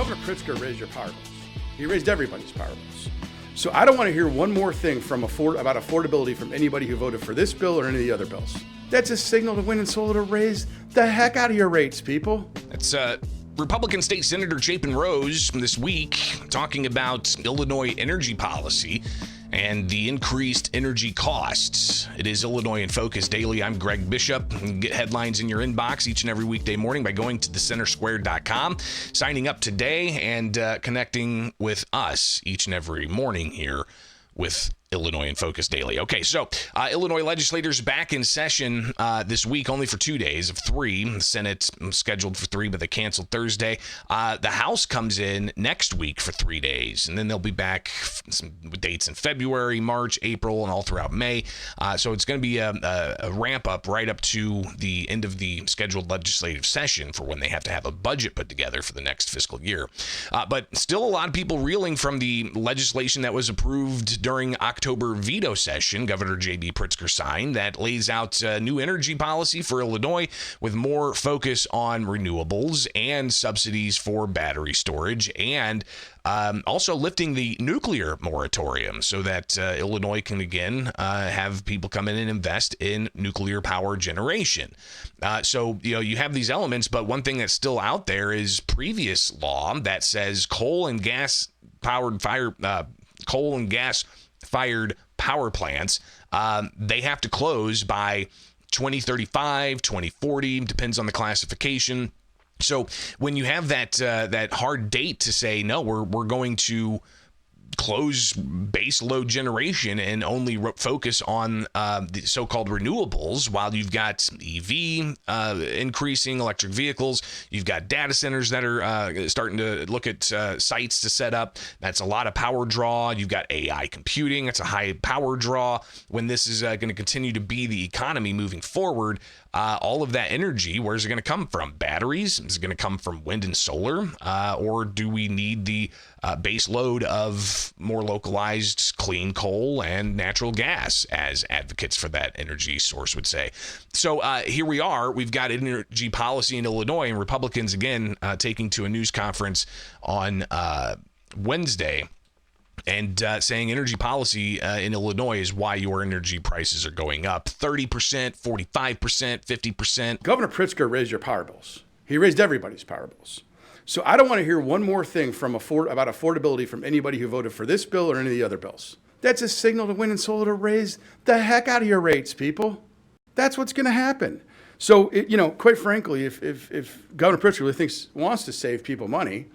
Governor Pritzker raised your power bills. He raised everybody's power bills. So I don't want to hear one more thing from about affordability from anybody who voted for this bill or any of the other bills. That's a signal to wind and solar to raise the heck out of your rates, people. That's Republican State Senator Chapin Rose this week talking about Illinois energy policy and the increased energy costs. It is Illinois in Focus Daily. I'm Greg Bishop. You can get headlines in your inbox each and every weekday morning by going to thecentersquare.com, signing up today, and connecting with us each and every morning here with Illinois in Focus Daily. Okay, so Illinois legislators back in session this week, only for 2 days of 3. The Senate scheduled for 3, but they canceled Thursday. The House comes in next week for 3 days, and then they'll be back with dates in February, March, April, and all throughout May. So it's going to be a ramp up right up to the end of the scheduled legislative session for when they have to have a budget put together for the next fiscal year. But still a lot of people reeling from the legislation that was approved during October veto session. Governor J.B. Pritzker signed that lays out a new energy policy for Illinois with more focus on renewables and subsidies for battery storage, and also lifting the nuclear moratorium so that Illinois can again have people come in and invest in nuclear power generation. So you have these elements, but one thing that's still out there is previous law that says coal and gas fired power plants, they have to close by 2035, 2040, depends on the classification. So when you have that hard date to say, no, we're going to close base load generation and only focus on the so-called renewables, while you've got EV increasing, electric vehicles, you've got data centers that are starting to look at sites to set up. That's a lot of power draw. You've got AI computing. That's a high power draw. When this is going to continue to be the economy moving forward, all of that energy, where's it going to come from? Batteries? Is it going to come from wind and solar? Or do we need the base load of more localized clean coal and natural gas, as advocates for that energy source would say? So here we are. We've got energy policy in Illinois, and Republicans, again, taking to a news conference on Wednesday and saying energy policy in Illinois is why your energy prices are going up 30%, 45%, 50%. Governor Pritzker raised your power bills. He raised everybody's power bills. So I don't want to hear one more thing from about affordability from anybody who voted for this bill or any of the other bills. That's a signal to wind and solar to raise the heck out of your rates, people. That's what's going to happen. So, quite frankly, if Governor Pritzker really wants to save people money,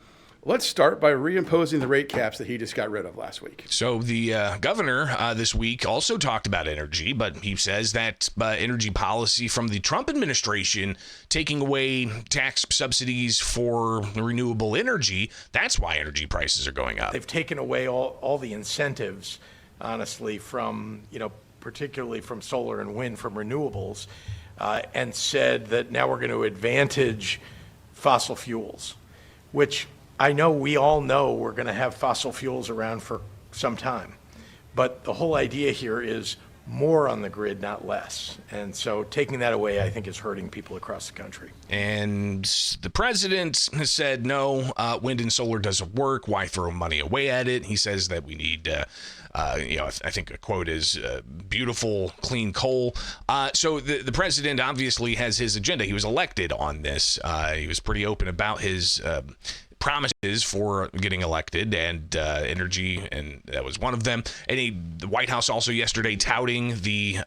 let's start by reimposing the rate caps that he just got rid of last week. So the governor this week also talked about energy, but he says that energy policy from the Trump administration taking away tax subsidies for renewable energy, that's why energy prices are going up. They've taken away all the incentives, honestly, from, particularly from solar and wind, from renewables, and said that now we're going to advantage fossil fuels, which I know we all know we're going to have fossil fuels around for some time, but the whole idea here is more on the grid, not less. And so taking that away, I think, is hurting people across the country. And the president has said, no, wind and solar doesn't work. Why throw money away at it? He says that we need, I think a quote is beautiful, clean coal. So the president obviously has his agenda. He was elected on this. He was pretty open about his promises for getting elected, and energy, and that was one of them. And the White House also yesterday touting the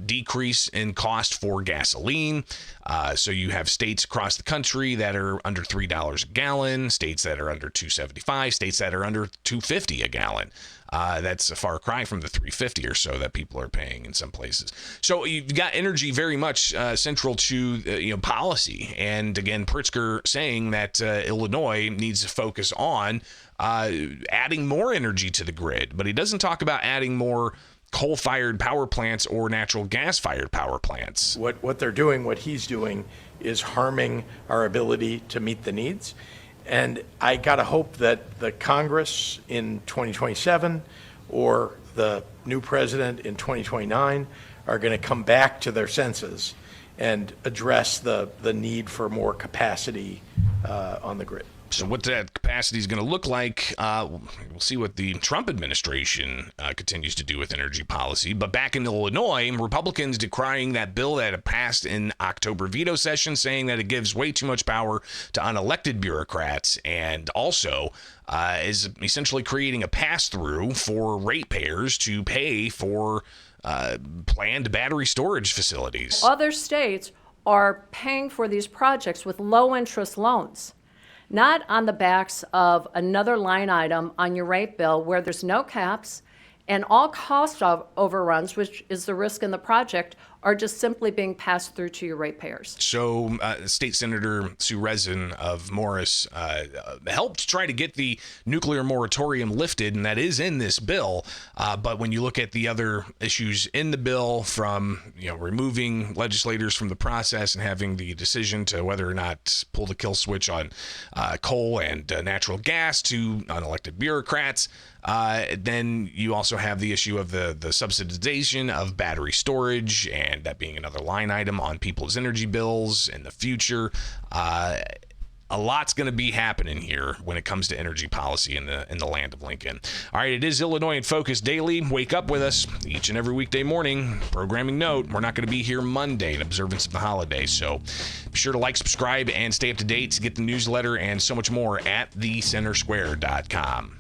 decrease in cost for gasoline. So you have states across the country that are under $3 a gallon, states that are under $2.75, states that are under $2.50 a gallon. That's a far cry from the $3.50 or so that people are paying in some places. So you've got energy very much central to policy. And again, Pritzker saying that Illinois needs to focus on adding more energy to the grid, but he doesn't talk about adding more coal-fired power plants or natural gas-fired power plants. What they're doing, what he's doing, is harming our ability to meet the needs. And I gotta hope that the Congress in 2027 or the new president in 2029 are gonna come back to their senses and address the need for more capacity on the grid. So what that capacity is going to look like, we'll see what the Trump administration continues to do with energy policy. But back in Illinois, Republicans decrying that bill that had passed in October veto session, saying that it gives way too much power to unelected bureaucrats, and also is essentially creating a pass-through for ratepayers to pay for planned battery storage facilities. Other states are paying for these projects with low-interest loans, not on the backs of another line item on your rate bill where there's no caps and all cost overruns, which is the risk in the project, are just simply being passed through to your ratepayers. So State Senator Sue Rezin of Morris helped try to get the nuclear moratorium lifted, and that is in this bill. But when you look at the other issues in the bill, from removing legislators from the process and having the decision to whether or not pull the kill switch on coal and natural gas to unelected bureaucrats, then you also have the issue of the subsidization of battery storage, and that being another line item on people's energy bills in the future. A lot's going to be happening here when it comes to energy policy in the land of Lincoln. All right, it is Illinois in Focus Daily. Wake up with us each and every weekday morning. Programming note, we're not going to be here Monday in observance of the holiday, so be sure to like, subscribe, and stay up to date to get the newsletter and so much more at thecentersquare.com.